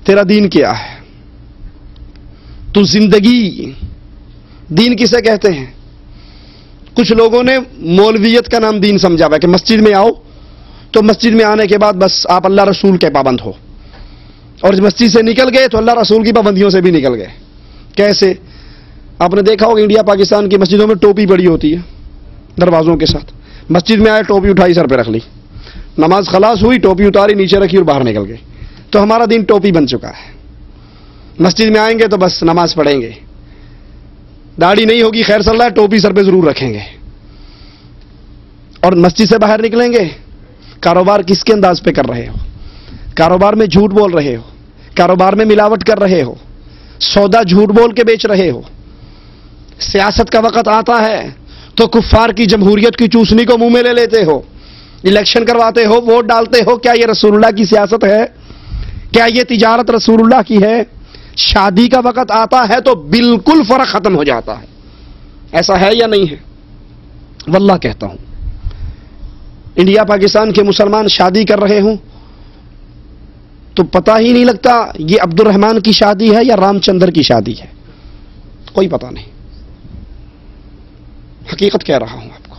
تیرا دین کیا ہے؟ تو زندگی دین کسے کہتے ہیں؟ کچھ لوگوں نے مولویت کا نام دین سمجھا ہوا ہے کہ مسجد میں آؤ تو مسجد میں آنے کے بعد بس آپ اللہ رسول کے پابند ہو، اور مسجد سے نکل گئے تو اللہ رسول کی پابندیوں سے بھی نکل گئے۔ کیسے؟ آپ نے دیکھا ہوگا انڈیا پاکستان کی مسجدوں میں ٹوپی پڑی ہوتی ہے دروازوں کے ساتھ، مسجد میں آئے ٹوپی اٹھائی سر پہ رکھ لی، نماز خلاص ہوئی ٹوپی اتاری نیچے رکھی اور باہر نکل گئے۔ تو ہمارا دین ٹوپی بن چکا ہے، مسجد میں آئیں گے تو بس نماز پڑھیں گے، داڑھی نہیں ہوگی خیر صلی اللہ، ٹوپی سر پہ ضرور رکھیں گے، اور مسجد سے باہر نکلیں گے کاروبار کس کے انداز پہ کر رہے ہو؟ کاروبار میں جھوٹ بول رہے ہو، کاروبار میں ملاوٹ کر رہے ہو، سودا جھوٹ بول کے بیچ رہے ہو۔ سیاست کا وقت آتا ہے تو کفار کی جمہوریت کی چوسنی کو منہ میں لے لیتے ہو، الیکشن کرواتے ہو، ووٹ ڈالتے ہو۔ کیا یہ رسول اللہ کی سیاست ہے؟ کیا یہ تجارت رسول اللہ کی ہے؟ شادی کا وقت آتا ہے تو بالکل فرق ختم ہو جاتا ہے۔ ایسا ہے یا نہیں ہے؟ واللہ کہتا ہوں انڈیا پاکستان کے مسلمان شادی کر رہے ہوں تو پتہ ہی نہیں لگتا یہ عبد الرحمن کی شادی ہے یا رام چندر کی شادی ہے، کوئی پتہ نہیں۔ حقیقت کہہ رہا ہوں آپ کو،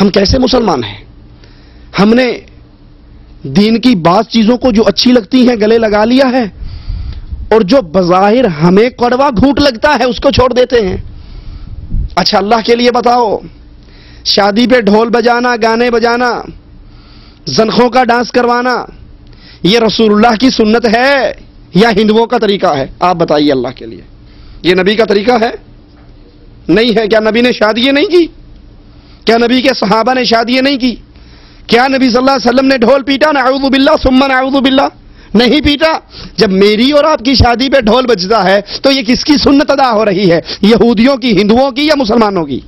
ہم کیسے مسلمان ہیں؟ ہم نے دین کی بعض چیزوں کو جو اچھی لگتی ہیں گلے لگا لیا ہے، اور جو بظاہر ہمیں کڑوا گھونٹ لگتا ہے اس کو چھوڑ دیتے ہیں۔ اچھا اللہ کے لیے بتاؤ، شادی پہ ڈھول بجانا، گانے بجانا، زنخوں کا ڈانس کروانا، یہ رسول اللہ کی سنت ہے یا ہندوؤں کا طریقہ ہے؟ آپ بتائیے اللہ کے لیے، یہ نبی کا طریقہ ہے؟ نہیں ہے۔ کیا نبی نے شادیاں نہیں کی؟ کیا نبی کے صحابہ نے شادیاں نہیں کی؟ کیا نبی صلی اللہ علیہ وسلم نے ڈھول پیٹا؟ نعوذ باللہ ثم نعوذ باللہ، نہیں پیٹا۔ جب میری اور آپ کی شادی پہ ڈھول بجتا ہے تو یہ کس کی سنت ادا ہو رہی ہے؟ یہودیوں کی، ہندوؤں کی، یا مسلمانوں کی؟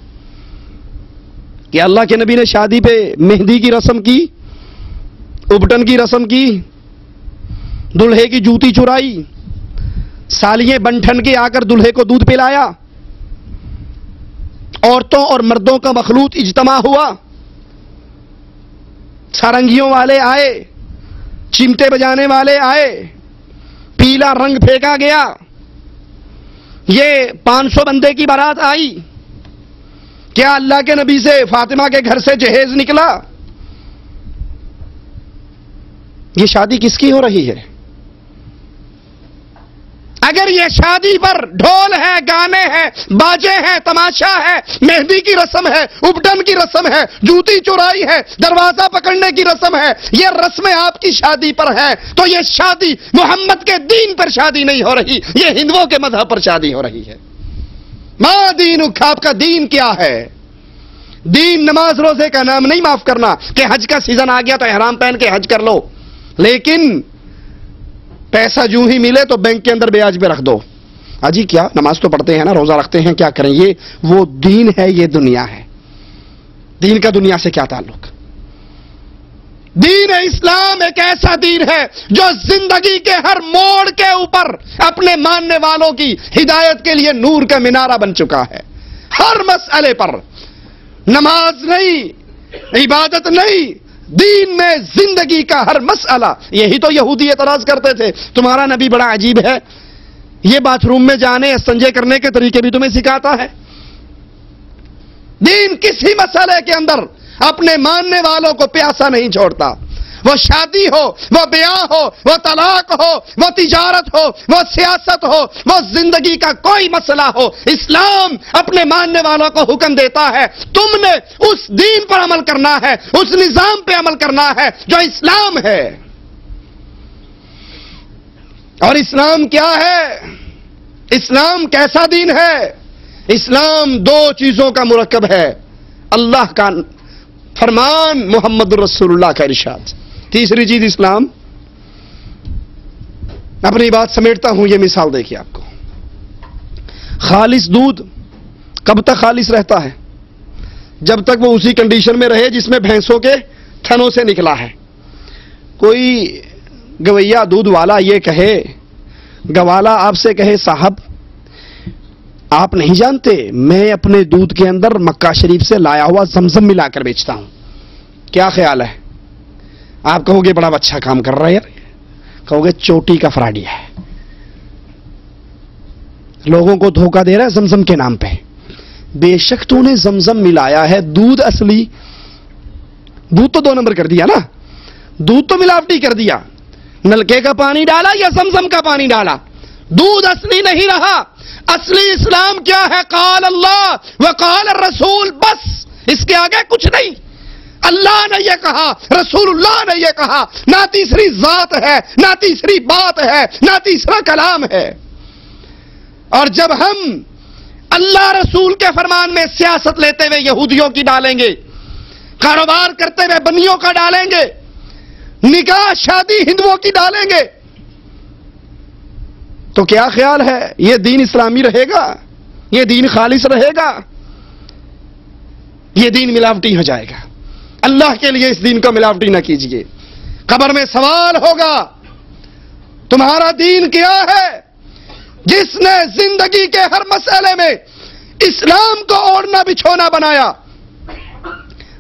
کہ اللہ کے نبی نے شادی پہ مہندی کی رسم کی، ابٹن کی رسم کی، دلہے کی جوتی چرائی، سالیاں بنٹھن کے آ کر دلہے کو دودھ پلایا، عورتوں اور مردوں کا مخلوط اجتماع ہوا، سارنگیوں والے آئے، چمٹے بجانے والے آئے، پیلا رنگ پھینکا گیا، یہ 500 بندے کی بارات آئی۔ کیا اللہ کے نبی سے فاطمہ کے گھر سے جہیز نکلا؟ یہ شادی کس کی ہو رہی ہے؟ اگر یہ شادی پر ڈھول ہے، گانے ہیں، باجے ہیں، تماشا ہے، مہندی کی رسم ہے، ابٹن کی رسم ہے، جوتی چورائی ہے، دروازہ پکڑنے کی رسم ہے، یہ رسمیں آپ کی شادی پر ہیں، تو یہ شادی محمد کے دین پر شادی نہیں ہو رہی، یہ ہندوؤں کے مذہب پر شادی ہو رہی ہے۔ ماں دینک، آپ کا دین کیا ہے؟ دین نماز روزے کا نام نہیں، معاف کرنا کہ حج کا سیزن آ گیا تو احرام پہن کے حج کر لو، لیکن پیسہ جو ہی ملے تو بینک کے اندر بیاج پہ رکھ دو۔ اجی کیا نماز تو پڑھتے ہیں نا، روزہ رکھتے ہیں، کیا کریں؟ یہ وہ دین ہے، یہ دنیا ہے۔ دین کا دنیا سے کیا تعلق؟ دین اسلام ایک ایسا دین ہے جو زندگی کے ہر موڑ کے اوپر اپنے ماننے والوں کی ہدایت کے لیے نور کا مینارہ بن چکا ہے۔ ہر مسئلے پر، نماز نہیں، عبادت نہیں، دین میں زندگی کا ہر مسئلہ۔ یہی تو یہودی اعتراض کرتے تھے، تمہارا نبی بڑا عجیب ہے، یہ باتھ روم میں جانے استنجے کرنے کے طریقے بھی تمہیں سکھاتا ہے۔ دین کسی مسئلے کے اندر اپنے ماننے والوں کو پیاسا نہیں چھوڑتا، وہ شادی ہو، وہ بیاہ ہو، وہ طلاق ہو، وہ تجارت ہو، وہ سیاست ہو، وہ زندگی کا کوئی مسئلہ ہو، اسلام اپنے ماننے والوں کو حکم دیتا ہے تم نے اس دین پر عمل کرنا ہے، اس نظام پہ عمل کرنا ہے جو اسلام ہے۔ اور اسلام کیا ہے؟ اسلام کیسا دین ہے؟ اسلام دو چیزوں کا مرکب ہے، اللہ کا فرمان، محمد رسول اللہ کا ارشاد۔ تیسری چیز اسلام، اپنی بات سمیٹتا ہوں، یہ مثال دیکھیے آپ کو۔ خالص دودھ کب تک خالص رہتا ہے؟ جب تک وہ اسی کنڈیشن میں رہے جس میں بھینسوں کے تھنوں سے نکلا ہے۔ کوئی گویا دودھ والا یہ کہے، گوالا آپ سے کہے صاحب آپ نہیں جانتے میں اپنے دودھ کے اندر مکہ شریف سے لایا ہوا زمزم ملا کر بیچتا ہوں، کیا خیال ہے؟ آپ کہو گے بڑا اچھا کام کر رہا ہے یار، کہو گے چوٹی کا فراڈی ہے، لوگوں کو دھوکہ دے رہا ہے زمزم کے نام پہ۔ بے شک تو نے زمزم ملایا ہے، دودھ اصلی، دودھ تو 2 نمبر کر دیا نا، دودھ تو ملاوٹی کر دیا، نلکے کا پانی ڈالا یا زمزم کا پانی ڈالا، دودھ اصلی نہیں رہا۔ اصلی اسلام کیا ہے؟ قال اللہ وقال الرسول، بس اس کے آگے کچھ نہیں۔ اللہ نے یہ کہا، رسول اللہ نے یہ کہا، نہ تیسری ذات ہے، نہ تیسری بات ہے، نہ تیسرا کلام ہے۔ اور جب ہم اللہ رسول کے فرمان میں سیاست لیتے ہوئے یہودیوں کی ڈالیں گے، کاروبار کرتے ہوئے بنیوں کا ڈالیں گے، نکاح شادی ہندوؤں کی ڈالیں گے، تو کیا خیال ہے یہ دین اسلامی رہے گا؟ یہ دین خالص رہے گا؟ یہ دین ملاوٹی ہو جائے گا۔ اللہ کے لیے اس دین کو ملاوٹی نہ کیجیے۔ قبر میں سوال ہوگا، تمہارا دین کیا ہے؟ جس نے زندگی کے ہر مسئلے میں اسلام کو اوڑھنا بچھونا بنایا،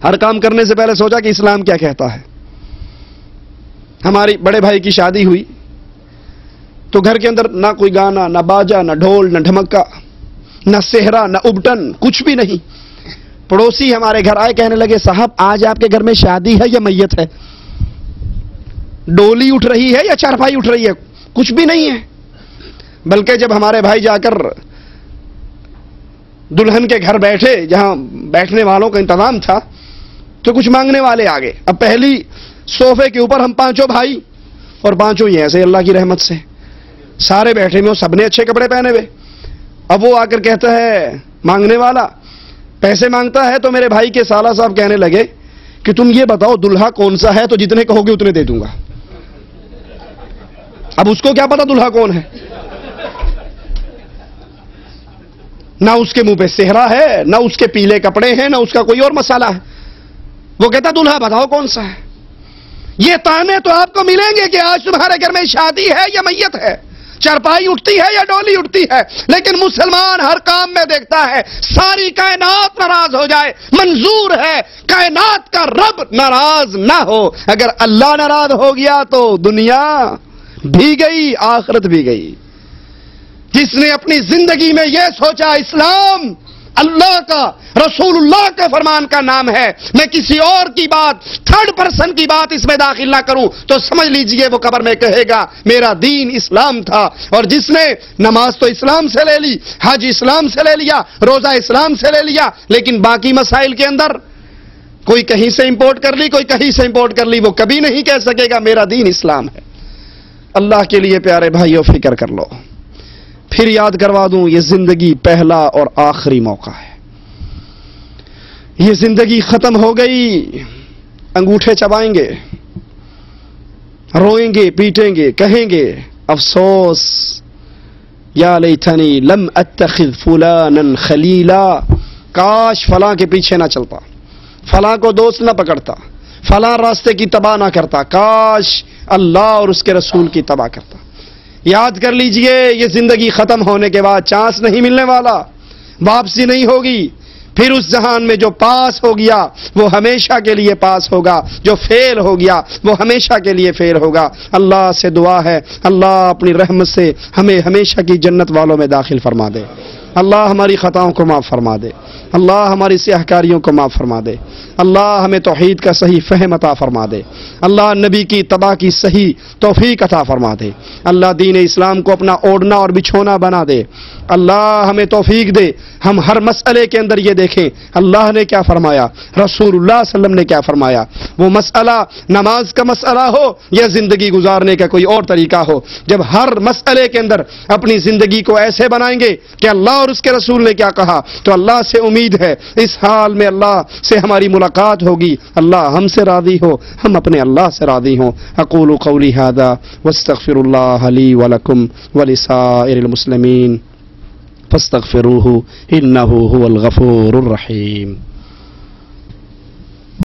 ہر کام کرنے سے پہلے سوچا کہ اسلام کیا کہتا ہے۔ ہماری بڑے بھائی کی شادی ہوئی تو گھر کے اندر نہ کوئی گانا، نہ باجا، نہ ڈھول، نہ ڈھمکا، نہ صحرا، نہ ابٹن، کچھ بھی نہیں۔ پڑوسی ہمارے گھر آئے، کہنے لگے صاحب آج آپ کے گھر میں شادی ہے یا میت ہے؟ ڈولی اٹھ رہی ہے یا چارپائی اٹھ رہی ہے؟ کچھ بھی نہیں ہے۔ بلکہ جب ہمارے بھائی جا کر دلہن کے گھر بیٹھے، جہاں بیٹھنے والوں کا انتظام تھا، تو کچھ مانگنے والے آ گئے۔ اب پہلی صوفے کے اوپر ہم 5 بھائی، اور 5 ہی ایسے اللہ کی رحمت سے سارے بیٹھے ہوئے، سب نے اچھے کپڑے پہنے ہوئے۔ اب وہ آ کر کہتا ہے مانگنے والا، پیسے مانگتا ہے، تو میرے بھائی کے سالہ صاحب کہنے لگے کہ تم یہ بتاؤ دلہا کون سا ہے، تو جتنے کہو گے اتنے دے دوں گا۔ اب اس کو کیا پتا دلہا کون ہے؟ نہ اس کے منہ پہ صحرا ہے، نہ اس کے پیلے کپڑے ہیں، نہ اس کا کوئی اور مسئلہ ہے۔ وہ کہتا دلہا بتاؤ کون سا ہے۔ یہ تانے تو آپ کو ملیں گے کہ آج تمہارے گھر میں شادی ہے یا میت ہے، چارپائی اٹھتی ہے یا ڈولی اٹھتی ہے، لیکن مسلمان ہر کام میں دیکھتا ہے ساری کائنات ناراض ہو جائے، منظور ہے کائنات کا رب ناراض نہ ہو۔ اگر اللہ ناراض ہو گیا تو دنیا بھی گئی، آخرت بھی گئی۔ جس نے اپنی زندگی میں یہ سوچا اسلام اللہ کا، رسول اللہ کے فرمان کا نام ہے، میں کسی اور کی بات، 3rd پرسن کی بات اس میں داخل نہ کروں، تو سمجھ لیجئے وہ قبر میں کہے گا میرا دین اسلام تھا۔ اور جس نے نماز تو اسلام سے لے لی، حج اسلام سے لے لیا، روزہ اسلام سے لے لیا، لیکن باقی مسائل کے اندر کوئی کہیں سے امپورٹ کر لی، کوئی کہیں سے امپورٹ کر لی، وہ کبھی نہیں کہہ سکے گا میرا دین اسلام ہے۔ اللہ کے لیے پیارے بھائیو فکر کر لو۔ پھر یاد کروا دوں، یہ زندگی پہلا اور آخری موقع ہے۔ یہ زندگی ختم ہو گئی، انگوٹھے چبائیں گے، روئیں گے، پیٹیں گے، کہیں گے افسوس یا لیتنی لم اتخذ فلانا خلیلا، کاش فلاں کے پیچھے نہ چلتا، فلاں کو دوست نہ پکڑتا، فلاں راستے کی تباہ نہ کرتا، کاش اللہ اور اس کے رسول کی تباہ کرتا۔ یاد کر لیجئے، یہ زندگی ختم ہونے کے بعد چانس نہیں ملنے والا، واپسی نہیں ہوگی۔ پھر اس جہان میں جو پاس ہو گیا وہ ہمیشہ کے لیے پاس ہوگا، جو فیل ہو گیا وہ ہمیشہ کے لیے فیل ہوگا۔ اللہ سے دعا ہے اللہ اپنی رحمت سے ہمیں ہمیشہ کی جنت والوں میں داخل فرما دے۔ اللہ ہماری خطاؤں کو معاف فرما دے، اللہ ہماری سیاہکاریوں کو معاف فرما دے، اللہ ہمیں توحید کا صحیح فہم عطا فرما دے، اللہ نبی کی اتباع کی صحیح توفیق عطا فرما دے، اللہ دین اسلام کو اپنا اوڑھنا اور بچھونا بنا دے، اللہ ہمیں توفیق دے ہم ہر مسئلے کے اندر یہ دیکھیں اللہ نے کیا فرمایا، رسول اللہ صلی اللہ علیہ وسلم نے کیا فرمایا۔ وہ مسئلہ نماز کا مسئلہ ہو یا زندگی گزارنے کا کوئی اور طریقہ ہو، جب ہر مسئلے کے اندر اپنی زندگی کو ایسے بنائیں گے کہ اللہ اور اس کے رسول نے کیا کہا، تو اللہ سے امید ہے اس حال میں اللہ سے ہماری ملاقات ہوگی، اللہ ہم سے راضی ہو، ہم اپنے اللہ سے راضی ہوں۔ اقول قولی ھذا واستغفر اللہ لی ولکم ولسائر المسلمین فاستغفروہ انہ هو الغفور الرحیم۔